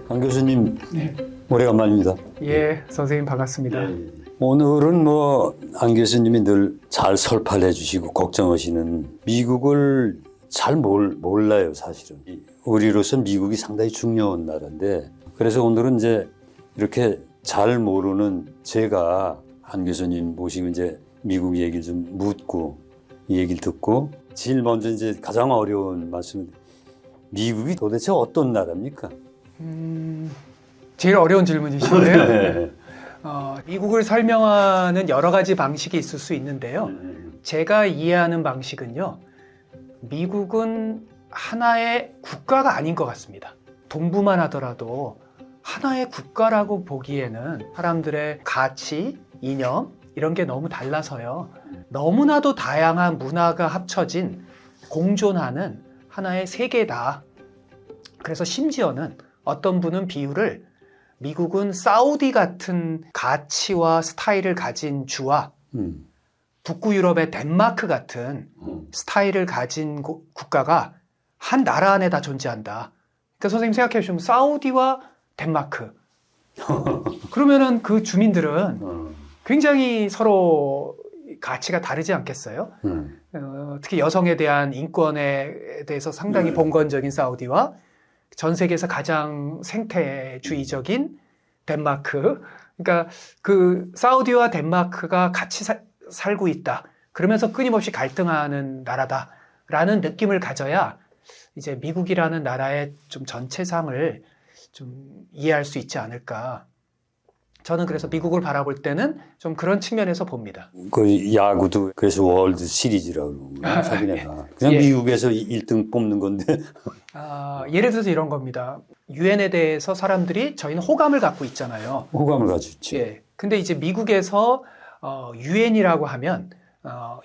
안 교수님, 네. 오래간만입니다. 예, 선생님 반갑습니다. 오늘은 안 교수님이 늘 잘 설파해 주시고 걱정하시는 미국을 잘 몰라요, 사실은. 우리로서 미국이 상당히 중요한 나라인데, 그래서 오늘은 이제 이렇게 잘 모르는 제가 안 교수님 모시고 이제 미국 얘기를 좀 묻고 이 얘기를 듣고, 제일 먼저 이제 가장 어려운 말씀은 미국이 도대체 어떤 나라입니까? 제일 어려운 질문이신데요. 네. 미국을 설명하는 여러 가지 방식이 있을 수 있는데요. 제가 이해하는 방식은요. 미국은 하나의 국가가 아닌 것 같습니다. 동부만 하더라도 하나의 국가라고 보기에는 사람들의 가치, 이념 이런 게 너무 달라서요. 너무나도 다양한 문화가 합쳐진 공존하는 하나의 세계다. 그래서 심지어는 어떤 분은 비유를 미국은 사우디 같은 가치와 스타일을 가진 주와 북부 유럽의 덴마크 같은 스타일을 가진 국가가 한 나라 안에 다 존재한다. 그러니까 선생님 생각해 보시면 사우디와 덴마크. 그러면은 그 주민들은 굉장히 서로 가치가 다르지 않겠어요? 특히 여성에 대한 인권에 대해서 상당히 봉건적인 사우디와 전 세계에서 가장 생태주의적인 덴마크. 그러니까 그 사우디와 덴마크가 같이 살고 있다. 그러면서 끊임없이 갈등하는 나라다라는 느낌을 가져야 이제 미국이라는 나라의 좀 전체상을 좀 이해할 수 있지 않을까. 저는 그래서 미국을 바라볼 때는 좀 그런 측면에서 봅니다. 그 야구도 그래서 월드 시리즈라고 그러고 자기네가 그냥 예. 미국에서 1등 뽑는 건데. 예를 들어서 이런 겁니다. 유엔에 대해서 사람들이 저희는 호감을 갖고 있잖아요. 호감을 가지고 있지. 예. 근데 이제 미국에서 유엔이라고 하면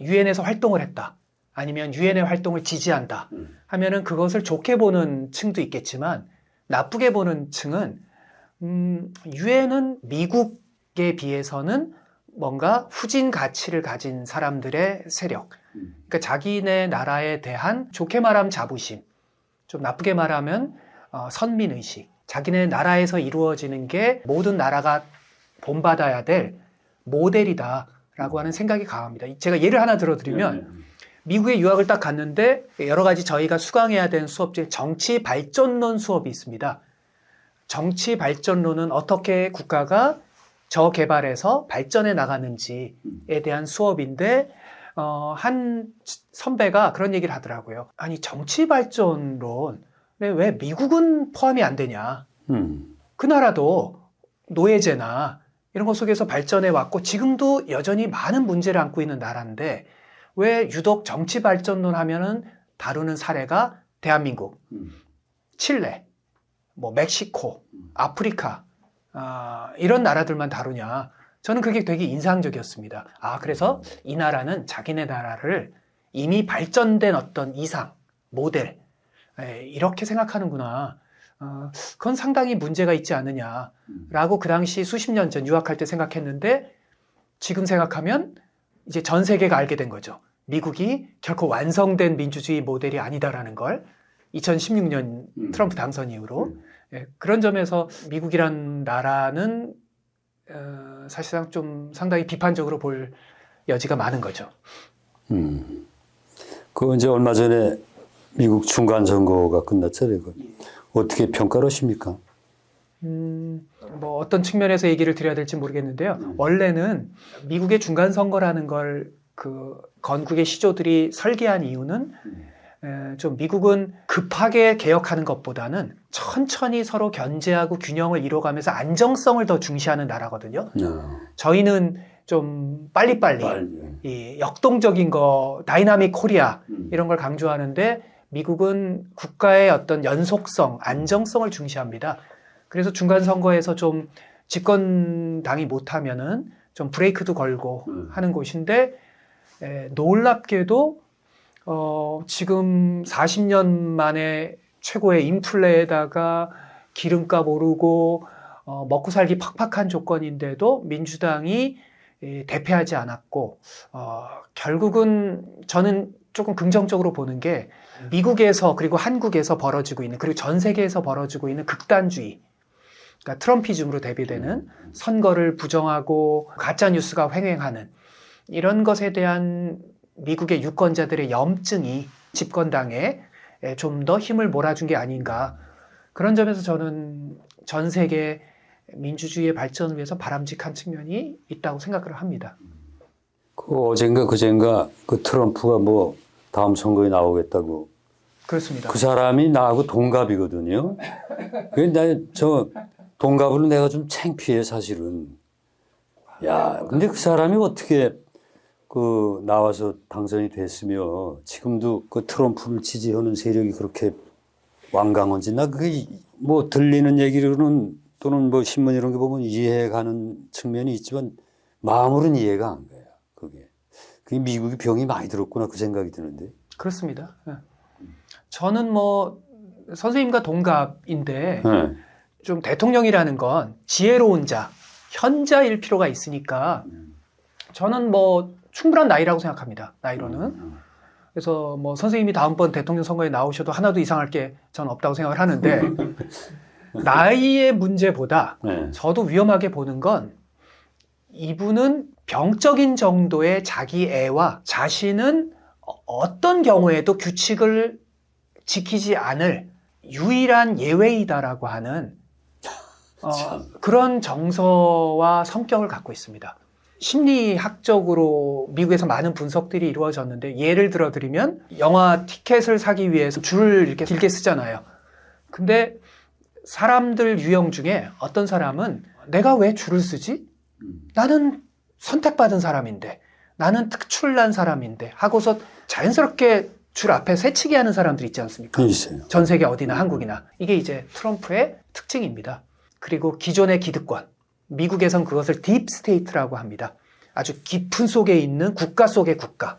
유엔에서 활동을 했다. 아니면 유엔의 활동을 지지한다. 하면은 그것을 좋게 보는 층도 있겠지만 나쁘게 보는 층은 유엔은 미국에 비해서는 뭔가 후진 가치를 가진 사람들의 세력. 그러니까 자기네 나라에 대한 좋게 말하면 자부심, 좀 나쁘게 말하면 선민의식. 자기네 나라에서 이루어지는 게 모든 나라가 본받아야 될 모델이다라고 하는 생각이 강합니다. 제가 예를 하나 들어드리면 미국에 유학을 딱 갔는데 여러 가지 저희가 수강해야 되는 수업 중에 정치 발전론 수업이 있습니다. 정치 발전론은 어떻게 국가가 저개발해서 발전해 나가는지에 대한 수업인데 한 선배가 그런 얘기를 하더라고요. 아니 정치 발전론에 왜 미국은 포함이 안 되냐. 그 나라도 노예제나 이런 것 속에서 발전해 왔고 지금도 여전히 많은 문제를 안고 있는 나라인데 왜 유독 정치 발전론 하면은 다루는 사례가 대한민국, 칠레, 뭐 멕시코, 아프리카 이런 나라들만 다루냐. 저는 그게 되게 인상적이었습니다. 그래서 이 나라는 자기네 나라를 이미 발전된 어떤 이상, 모델 이렇게 생각하는구나. 그건 상당히 문제가 있지 않느냐라고 그 당시 수십 년 전 유학할 때 생각했는데 지금 생각하면 이제 전 세계가 알게 된 거죠. 미국이 결코 완성된 민주주의 모델이 아니다라는 걸 2016년 트럼프 당선 이후로 그런 점에서 미국이란 나라는 사실상 좀 상당히 비판적으로 볼 여지가 많은 거죠. 그 이제 얼마 전에 미국 중간 선거가 끝났잖아요. 어떻게 평가를 하십니까? 뭐 어떤 측면에서 얘기를 드려야 될지 모르겠는데요. 원래는 미국의 중간 선거라는 걸 그 건국의 시조들이 설계한 이유는 좀 미국은 급하게 개혁하는 것보다는 천천히 서로 견제하고 균형을 이뤄가면서 안정성을 더 중시하는 나라거든요. 저희는 좀 빨리빨리 이 역동적인 거, 다이나믹 코리아 이런 걸 강조하는데 미국은 국가의 어떤 연속성, 안정성을 중시합니다. 그래서 중간 선거에서 좀 집권당이 못하면은 좀 브레이크도 걸고 하는 곳인데 놀랍게도 지금 40년 만에 최고의 인플레에다가 기름값 오르고 먹고 살기 팍팍한 조건인데도 민주당이 대패하지 않았고 결국은 저는 조금 긍정적으로 보는 게 미국에서 그리고 한국에서 벌어지고 있는 그리고 전 세계에서 벌어지고 있는 극단주의 그러니까 트럼피즘으로 대비되는 선거를 부정하고 가짜 뉴스가 횡행하는 이런 것에 대한 미국의 유권자들의 염증이 집권당에 좀 더 힘을 몰아준 게 아닌가. 그런 점에서 저는 전 세계 민주주의의 발전을 위해서 바람직한 측면이 있다고 생각을 합니다. 그 어젠가 그젠가 그 트럼프가 뭐 다음 선거에 나오겠다고. 그렇습니다. 그 사람이 나하고 동갑이거든요. 근데 저 동갑으로 내가 좀 창피해 사실은. 야, 근데 그 사람이 어떻게 그 나와서 당선이 됐으며 지금도 그 트럼프를 지지하는 세력이 그렇게 완강한지 나 그게 뭐 들리는 얘기로는 또는 뭐 신문 이런 게 보면 이해가는 측면이 있지만 마음으로는 이해가 안 가요. 그게 미국이 병이 많이 들었구나 그 생각이 드는데. 그렇습니다. 저는 뭐 선생님과 동갑인데 네. 좀 대통령이라는 건 지혜로운 자, 현자일 필요가 있으니까 저는 뭐 충분한 나이라고 생각합니다. 나이로는. 그래서 뭐 선생님이 다음번 대통령 선거에 나오셔도 하나도 이상할 게 저는 없다고 생각을 하는데 나이의 문제보다 네. 저도 위험하게 보는 건 이분은 병적인 정도의 자기 애와 자신은 어떤 경우에도 규칙을 지키지 않을 유일한 예외이다라고 하는 그런 정서와 성격을 갖고 있습니다. 심리학적으로 미국에서 많은 분석들이 이루어졌는데 예를 들어 드리면 영화 티켓을 사기 위해서 줄을 이렇게 길게 쓰잖아요. 근데 사람들 유형 중에 어떤 사람은 내가 왜 줄을 쓰지? 나는 선택받은 사람인데 나는 특출난 사람인데 하고서 자연스럽게 줄 앞에 새치기 하는 사람들 있지 않습니까? 있어요. 전 세계 어디나 한국이나. 이게 이제 트럼프의 특징입니다. 그리고 기존의 기득권. 미국에선 그것을 딥스테이트라고 합니다. 아주 깊은 속에 있는 국가 속의 국가.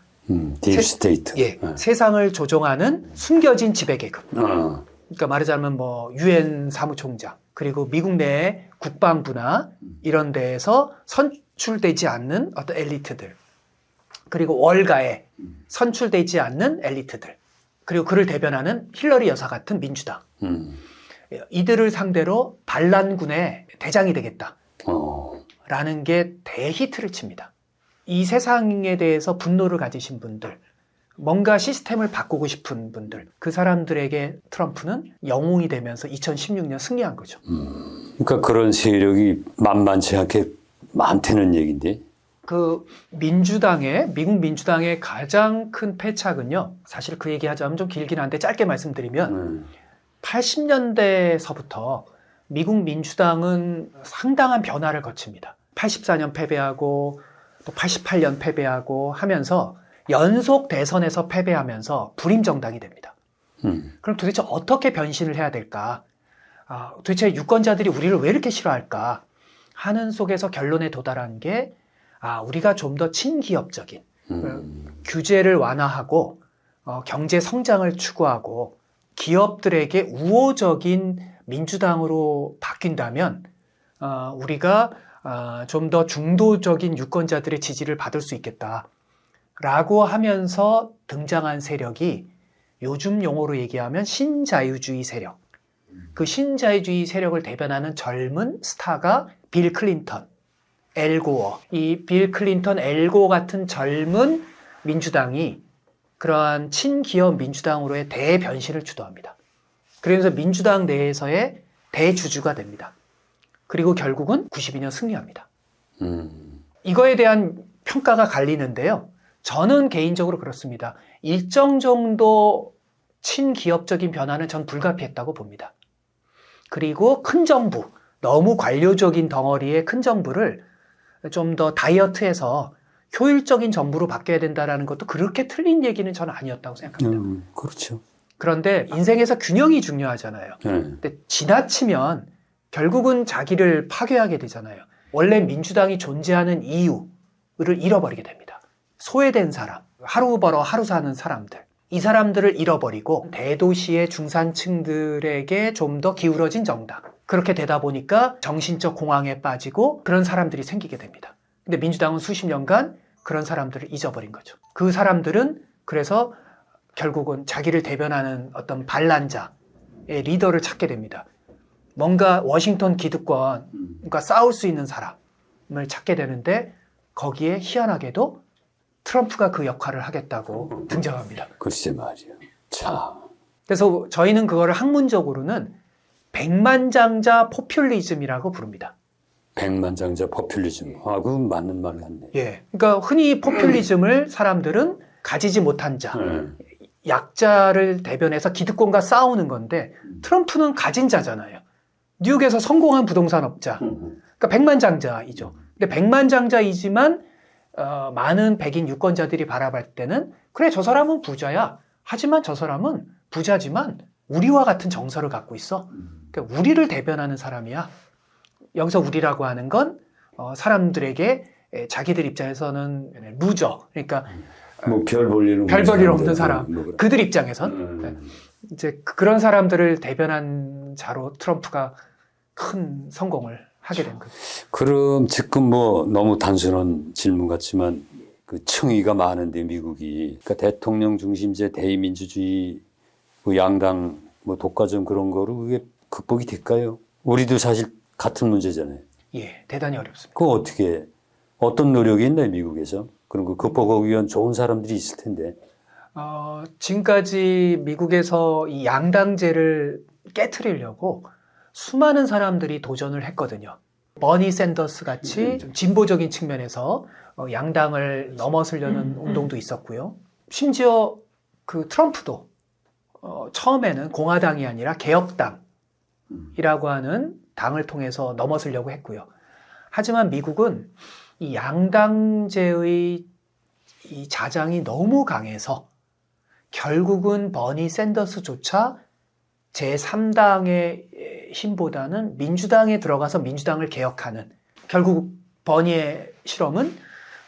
딥스테이트. 예, 세상을 조종하는 숨겨진 지배계급. 그러니까 말하자면 뭐 UN 사무총장 그리고 미국 내의 국방부나 이런 데에서 선출되지 않는 어떤 엘리트들 그리고 월가에 선출되지 않는 엘리트들 그리고 그를 대변하는 힐러리 여사 같은 민주당 이들을 상대로 반란군의 대장이 되겠다 라는 게 대히트를 칩니다. 이 세상에 대해서 분노를 가지신 분들 뭔가 시스템을 바꾸고 싶은 분들 그 사람들에게 트럼프는 영웅이 되면서 2016년 승리한 거죠. 그러니까 그런 세력이 만만치 않게 많다는 얘기인데. 그 미국 민주당의 가장 큰 패착은요. 사실 그 얘기하자면 좀 길긴 한데 짧게 말씀드리면 80년대서부터 미국 민주당은 상당한 변화를 거칩니다. 84년 패배하고 또 88년 패배하고 하면서 연속 대선에서 패배하면서 불임 정당이 됩니다. 그럼 도대체 어떻게 변신을 해야 될까? 도대체 유권자들이 우리를 왜 이렇게 싫어할까? 하는 속에서 결론에 도달한 게 우리가 좀 더 친기업적인 규제를 완화하고 경제 성장을 추구하고 기업들에게 우호적인 민주당으로 바뀐다면 우리가 좀 더 중도적인 유권자들의 지지를 받을 수 있겠다. 라고 하면서 등장한 세력이 요즘 용어로 얘기하면 신자유주의 세력. 그 신자유주의 세력을 대변하는 젊은 스타가 빌 클린턴, 엘 고어. 이 빌 클린턴, 엘 고어 같은 젊은 민주당이 그러한 친기업 민주당으로의 대변신을 주도합니다. 그러면서 민주당 내에서의 대주주가 됩니다. 그리고 결국은 92년 승리합니다. 이거에 대한 평가가 갈리는데요. 저는 개인적으로 그렇습니다. 일정 정도 친기업적인 변화는 전 불가피했다고 봅니다. 그리고 큰 정부, 너무 관료적인 덩어리의 큰 정부를 좀 더 다이어트해서 효율적인 정부로 바뀌어야 된다는 것도 그렇게 틀린 얘기는 저는 아니었다고 생각합니다. 그렇죠. 그런데 인생에서 균형이 중요하잖아요. 근데 지나치면 결국은 자기를 파괴하게 되잖아요. 원래 민주당이 존재하는 이유를 잃어버리게 됩니다. 소외된 사람, 하루 벌어 하루 사는 사람들, 이 사람들을 잃어버리고 대도시의 중산층들에게 좀 더 기울어진 정당. 그렇게 되다 보니까 정신적 공황에 빠지고 그런 사람들이 생기게 됩니다. 근데 민주당은 수십 년간 그런 사람들을 잊어버린 거죠. 그 사람들은 그래서 결국은 자기를 대변하는 어떤 반란자의 리더를 찾게 됩니다. 뭔가 워싱턴 기득권과 싸울 수 있는 사람을 찾게 되는데 거기에 희한하게도 트럼프가 그 역할을 하겠다고 등장합니다. 글쎄 말이야. 자, 그래서 저희는 그거를 학문적으로는 백만장자 포퓰리즘이라고 부릅니다. 백만장자 포퓰리즘. 아, 그건 맞는 말 같네. 예. 그러니까 흔히 포퓰리즘을 사람들은 가지지 못한 자, 약자를 대변해서 기득권과 싸우는 건데 트럼프는 가진 자잖아요. 뉴욕에서 성공한 부동산업자. 그러니까 백만장자이죠. 근데 백만장자이지만 많은 백인 유권자들이 바라볼 때는 그래 저 사람은 부자야. 하지만 저 사람은 부자지만 우리와 같은 정서를 갖고 있어. 그러니까 우리를 대변하는 사람이야. 여기서 우리라고 하는 건 사람들에게 자기들 입장에서는 루저. 그러니까 뭐 별 볼 일 없는 사람. 그들 입장에선 이제 그런 사람들을 대변한 자로 트럼프가 큰 성공을 하게 된 거죠. 그럼 지금 뭐 너무 단순한 질문 같지만 그 층위가 많은데 미국이 그러니까 대통령 중심제 대의민주주의 그 양당 뭐 독과점 그런 거로 그게 극복이 될까요? 우리도 사실 같은 문제잖아요. 예, 대단히 어렵습니다. 그거 어떻게 어떤 노력이 있나요 미국에서? 그런 거 극복하기 위한 좋은 사람들이 있을 텐데. 지금까지 미국에서 이 양당제를 깨트리려고 수많은 사람들이 도전을 했거든요. 버니 샌더스 같이 좀 진보적인 측면에서 양당을 넘어서려는 운동도 있었고요. 심지어 그 트럼프도 처음에는 공화당이 아니라 개혁당이라고 하는 당을 통해서 넘어서려고 했고요. 하지만 미국은 이 양당제의 이 자장이 너무 강해서 결국은 버니 샌더스조차 제3당의 힘보다는 민주당에 들어가서 민주당을 개혁하는 결국 버니의 실험은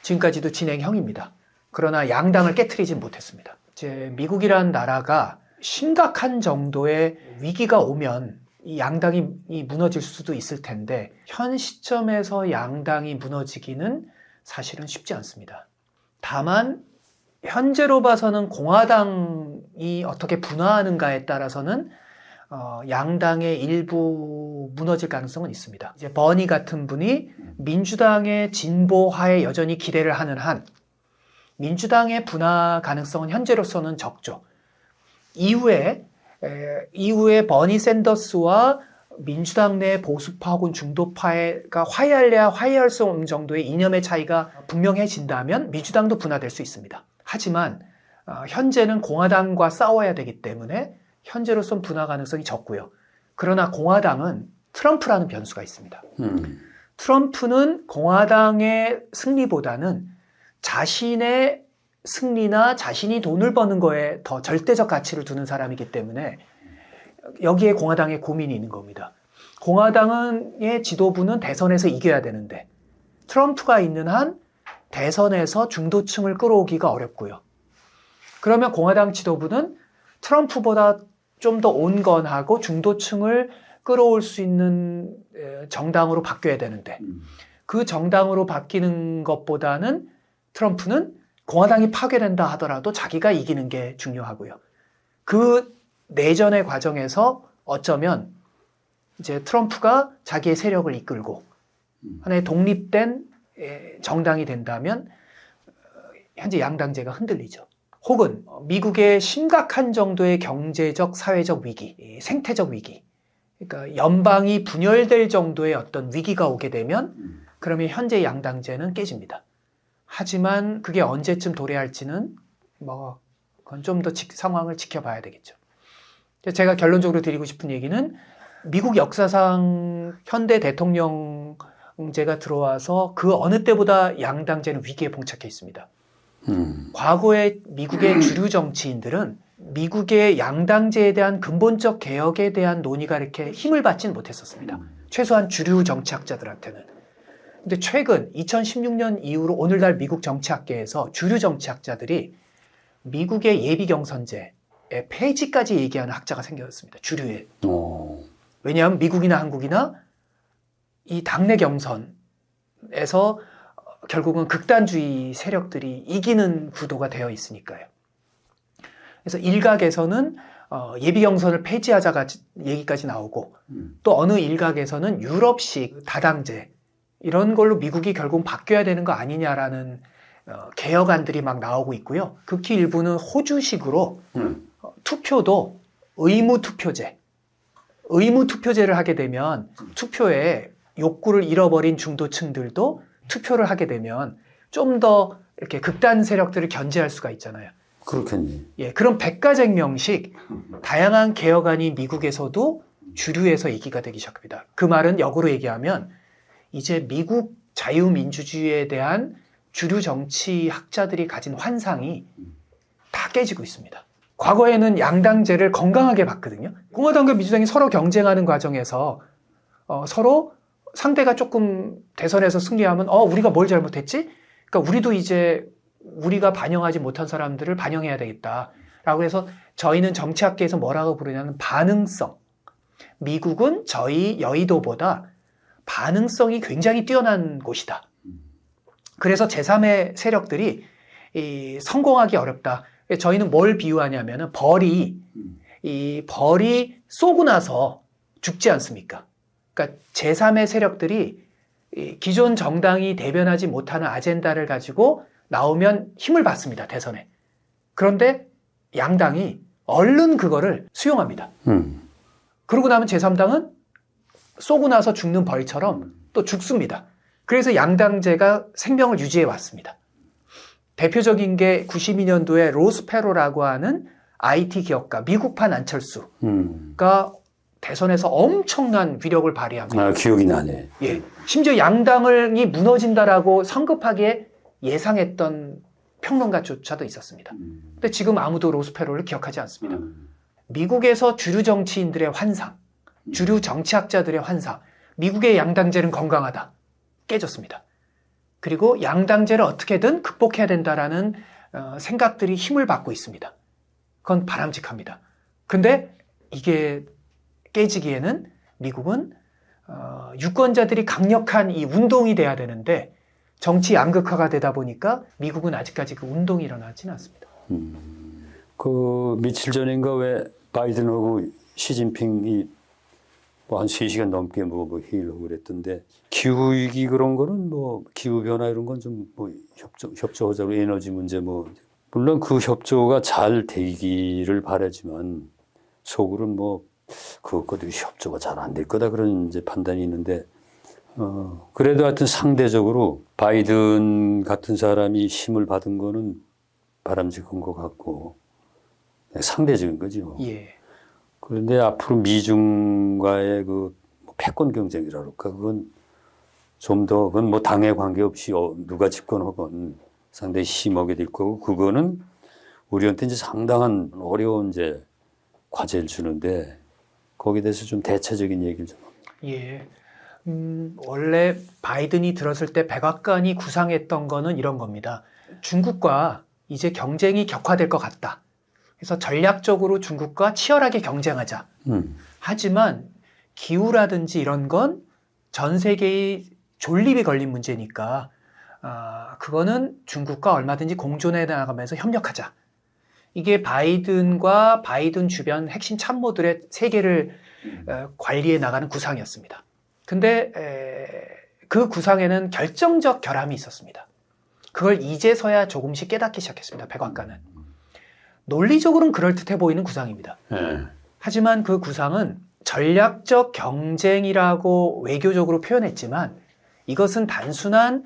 지금까지도 진행형입니다. 그러나 양당을 깨트리진 못했습니다. 이제 미국이라는 나라가 심각한 정도의 위기가 오면 이 양당이 무너질 수도 있을 텐데 현 시점에서 양당이 무너지기는 사실은 쉽지 않습니다. 다만 현재로 봐서는 공화당이 어떻게 분화하는가에 따라서는 양당의 일부 무너질 가능성은 있습니다. 이제 버니 같은 분이 민주당의 진보화에 여전히 기대를 하는 한 민주당의 분화 가능성은 현재로서는 적죠. 이후에 버니 샌더스와 민주당 내 보수파 혹은 중도파가 화해할래야 화해할 수 없는 정도의 이념의 차이가 분명해진다면 민주당도 분화될 수 있습니다. 하지만 현재는 공화당과 싸워야 되기 때문에 현재로선 분화 가능성이 적고요. 그러나 공화당은 트럼프라는 변수가 있습니다. 트럼프는 공화당의 승리보다는 자신의 승리나 자신이 돈을 버는 거에 더 절대적 가치를 두는 사람이기 때문에 여기에 공화당의 고민이 있는 겁니다. 공화당의 지도부는 대선에서 이겨야 되는데 트럼프가 있는 한 대선에서 중도층을 끌어오기가 어렵고요. 그러면 공화당 지도부는 트럼프보다 좀 더 온건하고 중도층을 끌어올 수 있는 정당으로 바뀌어야 되는데 그 정당으로 바뀌는 것보다는 트럼프는 공화당이 파괴된다 하더라도 자기가 이기는 게 중요하고요. 그 내전의 과정에서 어쩌면 이제 트럼프가 자기의 세력을 이끌고 하나의 독립된 정당이 된다면 현재 양당제가 흔들리죠. 혹은 미국의 심각한 정도의 경제적, 사회적 위기, 생태적 위기, 그러니까 연방이 분열될 정도의 어떤 위기가 오게 되면 그러면 현재 양당제는 깨집니다. 하지만 그게 언제쯤 도래할지는 그건 좀 더 상황을 지켜봐야 되겠죠. 제가 결론적으로 드리고 싶은 얘기는 미국 역사상 현대 대통령제가 들어와서 그 어느 때보다 양당제는 위기에 봉착해 있습니다. 과거의 미국의 주류 정치인들은 미국의 양당제에 대한 근본적 개혁에 대한 논의가 이렇게 힘을 받지는 못했었습니다. 최소한 주류 정치학자들한테는. 근데 최근 2016년 이후로 오늘날 미국 정치학계에서 주류 정치학자들이 미국의 예비경선제의 폐지까지 얘기하는 학자가 생겼습니다. 주류에. 왜냐하면 미국이나 한국이나 이 당내 경선에서 결국은 극단주의 세력들이 이기는 구도가 되어 있으니까요. 그래서 일각에서는 예비 경선을 폐지하자가 얘기까지 나오고 또 어느 일각에서는 유럽식 다당제 이런 걸로 미국이 결국 바뀌어야 되는 거 아니냐라는 개혁안들이 막 나오고 있고요. 극히 일부는 호주식으로 투표도 의무투표제를 하게 되면 투표에 욕구를 잃어버린 중도층들도 투표를 하게 되면 좀 더 이렇게 극단 세력들을 견제할 수가 있잖아요. 그렇겠니. 예, 그런 백가쟁명식 다양한 개혁안이 미국에서도 주류에서 얘기가 되기 시작합니다. 그 말은 역으로 얘기하면 이제 미국 자유민주주의에 대한 주류 정치학자들이 가진 환상이 다 깨지고 있습니다. 과거에는 양당제를 건강하게 봤거든요. 공화당과 민주당이 서로 경쟁하는 과정에서 서로 상대가 조금 대선에서 승리하면 우리가 뭘 잘못했지? 그러니까 우리도 이제 우리가 반영하지 못한 사람들을 반영해야 되겠다라고 해서 저희는 정치학계에서 뭐라고 부르냐면 반응성. 미국은 저희 여의도보다 반응성이 굉장히 뛰어난 곳이다. 그래서 제3의 세력들이 성공하기 어렵다. 저희는 뭘 비유하냐면은 벌이 쏘고 나서 죽지 않습니까? 그러니까 제3의 세력들이 기존 정당이 대변하지 못하는 아젠다를 가지고 나오면 힘을 받습니다, 대선에. 그런데 양당이 얼른 그거를 수용합니다. 그러고 나면 제3당은 쏘고 나서 죽는 벌처럼 또 죽습니다. 그래서 양당제가 생명을 유지해 왔습니다. 대표적인 게 92년도에 로스페로라고 하는 IT 기업가, 미국판 안철수가 대선에서 엄청난 위력을 발휘합니다. 기억이 나네. 예, 심지어 양당이 무너진다라고 성급하게 예상했던 평론가조차도 있었습니다. 근데 지금 아무도 로스페로를 기억하지 않습니다. 미국에서 주류 정치인들의 환상, 주류 정치학자들의 환상, 미국의 양당제는 건강하다. 깨졌습니다. 그리고 양당제를 어떻게든 극복해야 된다라는 생각들이 힘을 받고 있습니다. 그건 바람직합니다. 근데 이게 깨지기에는 미국은 유권자들이 강력한 이 운동이 돼야 되는데 정치 양극화가 되다 보니까 미국은 아직까지 그 운동이 일어나지는 않습니다. 그 며칠 전인가 왜 바이든하고 시진핑이 뭐 한 3시간 넘게 뭐 회의를 하고 그랬던데 기후위기 그런 거는 뭐 기후변화 이런 건 좀 뭐 협조하자고 에너지 문제 뭐 물론 그 협조가 잘 되기를 바라지만 속으로는 뭐 그것과도 협조가 잘 안 될 거다 그런 이제 판단이 있는데 그래도 하여튼 상대적으로 바이든 같은 사람이 힘을 받은 거는 바람직한 것 같고 상대적인 거죠. 예. 그런데 앞으로 미중과의 그 패권 경쟁이라 그럴까 그건 좀 더 그건 뭐 당에 관계없이 누가 집권하건 상당히 심하게 될 거고 그거는 우리한테 이제 상당한 어려운 이제 과제를 주는데 거기에 대해서 좀 대체적인 얘기를 좀. 예. 원래 바이든이 들었을 때 백악관이 구상했던 거는 이런 겁니다. 중국과 이제 경쟁이 격화될 것 같다. 그래서 전략적으로 중국과 치열하게 경쟁하자. 하지만 기후라든지 이런 건 전 세계의 존립이 걸린 문제니까 그거는 중국과 얼마든지 공존해 나가면서 협력하자. 이게 바이든과 바이든 주변 핵심 참모들의 세계를 관리해 나가는 구상이었습니다. 근데 그 구상에는 결정적 결함이 있었습니다. 그걸 이제서야 조금씩 깨닫기 시작했습니다. 백악관은. 논리적으로는 그럴듯해 보이는 구상입니다. 하지만 그 구상은 전략적 경쟁이라고 외교적으로 표현했지만 이것은 단순한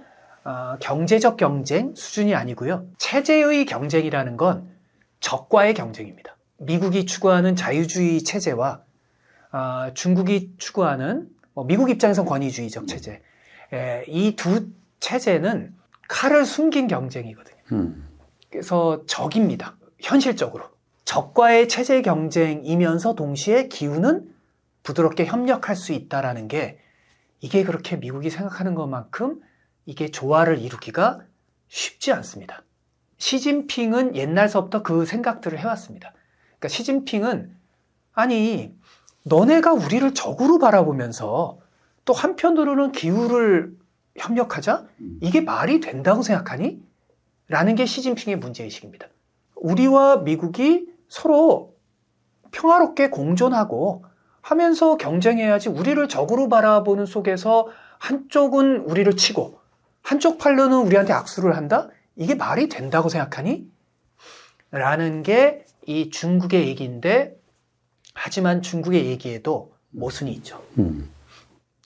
경제적 경쟁 수준이 아니고요. 체제의 경쟁이라는 건 적과의 경쟁입니다. 미국이 추구하는 자유주의 체제와 중국이 추구하는 미국 입장에선 권위주의적 체제 이 두 체제는 칼을 숨긴 경쟁이거든요. 그래서 적입니다. 현실적으로. 적과의 체제 경쟁이면서 동시에 기후는 부드럽게 협력할 수 있다는 게 이게 그렇게 미국이 생각하는 것만큼 이게 조화를 이루기가 쉽지 않습니다. 시진핑은 옛날서부터 그 생각들을 해왔습니다. 그러니까 시진핑은 아니 너네가 우리를 적으로 바라보면서 또 한편으로는 기후를 협력하자? 이게 말이 된다고 생각하니? 라는 게 시진핑의 문제의식입니다. 우리와 미국이 서로 평화롭게 공존하고 하면서 경쟁해야지 우리를 적으로 바라보는 속에서 한쪽은 우리를 치고 한쪽 팔로는 우리한테 악수를 한다? 이게 말이 된다고 생각하니? 라는 게 이 중국의 얘기인데 하지만 중국의 얘기에도 모순이 있죠.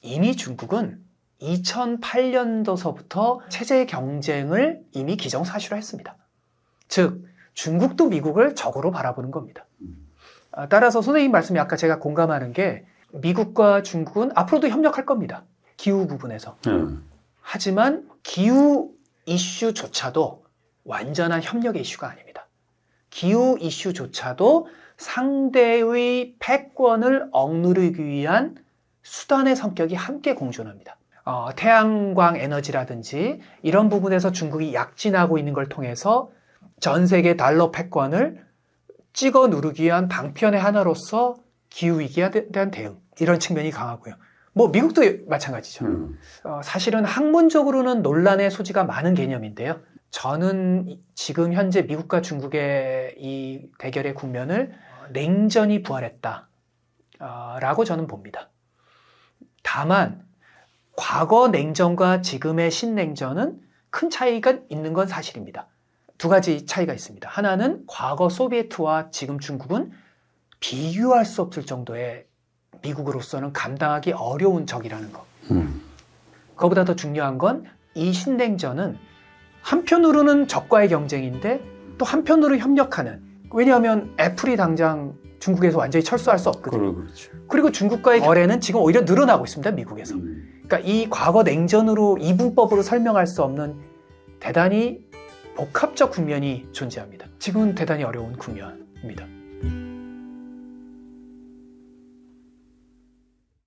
이미 중국은 2008년도서부터 체제 경쟁을 이미 기정사실화 했습니다. 즉 중국도 미국을 적으로 바라보는 겁니다. 따라서 선생님 말씀이 아까 제가 공감하는 게 미국과 중국은 앞으로도 협력할 겁니다. 기후 부분에서. 하지만 기후 이슈조차도 완전한 협력의 이슈가 아닙니다. 기후 이슈조차도 상대의 패권을 억누르기 위한 수단의 성격이 함께 공존합니다. 태양광 에너지라든지 이런 부분에서 중국이 약진하고 있는 걸 통해서 전 세계 달러 패권을 찍어 누르기 위한 방편의 하나로서 기후위기에 대한 대응, 이런 측면이 강하고요. 뭐 미국도 마찬가지죠. 사실은 학문적으로는 논란의 소지가 많은 개념인데요. 저는 지금 현재 미국과 중국의 이 대결의 국면을 냉전이 부활했다 라고 저는 봅니다. 다만 과거 냉전과 지금의 신냉전은 큰 차이가 있는 건 사실입니다. 두 가지 차이가 있습니다. 하나는 과거 소비에트와 지금 중국은 비교할 수 없을 정도의 미국으로서는 감당하기 어려운 적이라는 것. 그거보다 더 중요한 건 이 신냉전은 한편으로는 적과의 경쟁인데 또 한편으로 협력하는, 왜냐하면 애플이 당장 중국에서 완전히 철수할 수 없거든요. 그렇죠. 그리고 중국과의 거래는 지금 오히려 늘어나고 있습니다. 미국에서. 그러니까 이 과거 냉전으로 이분법으로 설명할 수 없는 대단히 복합적 국면이 존재합니다. 지금은 대단히 어려운 국면입니다.